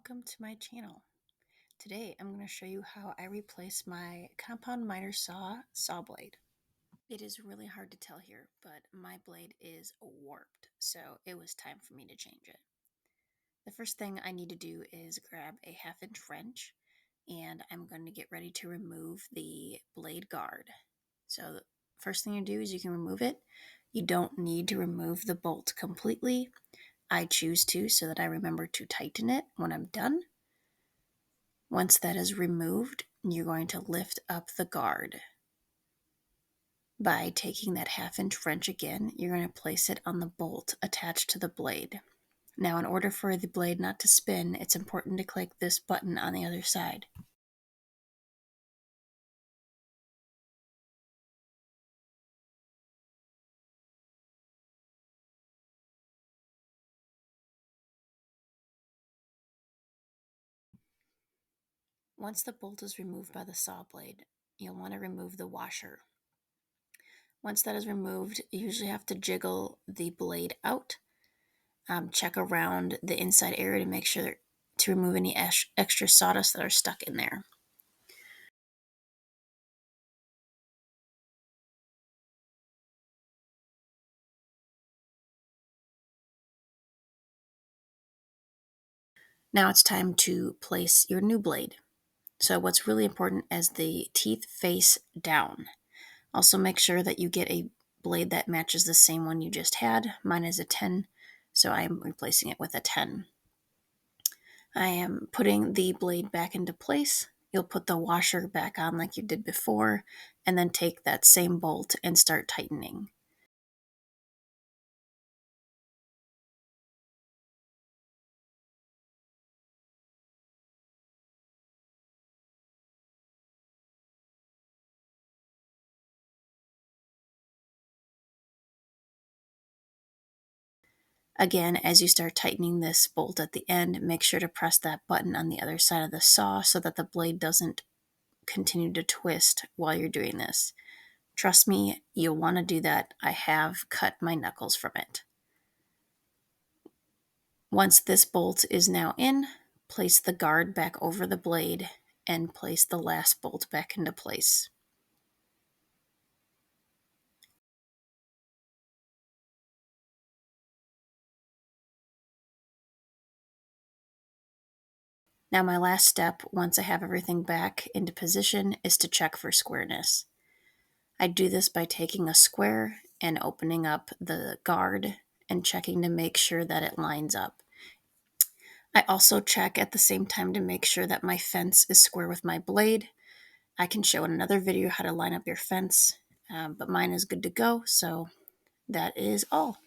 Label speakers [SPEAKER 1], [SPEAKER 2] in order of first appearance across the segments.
[SPEAKER 1] welcome to my channel. Today I'm going to show you how I replace my Compound Miter saw blade. It is really hard to tell here, but my blade is warped, so it was time for me to change it. The first thing I need to do is grab a 1/2-inch wrench, and I'm going to get ready to remove the blade guard. So the first thing you do is you can remove it. You don't need to remove the bolt completely. I choose to so that I remember to tighten it when I'm done. Once that is removed, you're going to lift up the guard. By taking that 1/2-inch wrench again, you're going to place it on the bolt attached to the blade. Now, in order for the blade not to spin, it's important to click this button on the other side. Once the bolt is removed by the saw blade, you'll want to remove the washer. Once that is removed, you usually have to jiggle the blade out. Check around the inside area to make sure to remove any extra sawdust that are stuck in there. Now it's time to place your new blade. So what's really important is the teeth face down. Also make sure that you get a blade that matches the same one you just had. Mine is a 10, so I'm replacing it with a 10. I am putting the blade back into place. You'll put the washer back on like you did before, and then take that same bolt and start tightening. Again, as you start tightening this bolt at the end, make sure to press that button on the other side of the saw so that the blade doesn't continue to twist while you're doing this. Trust me, you'll want to do that. I have cut my knuckles from it. Once this bolt is now in, place the guard back over the blade and place the last bolt back into place. Now my last step, once I have everything back into position, is to check for squareness. I do this by taking a square and opening up the guard and checking to make sure that it lines up. I also check at the same time to make sure that my fence is square with my blade. I can show in another video how to line up your fence, but mine is good to go, so that is all.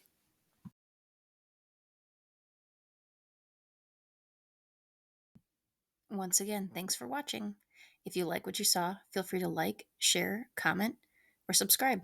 [SPEAKER 1] Once again, thanks for watching. If you like what you saw, feel free to like, share, comment, or subscribe.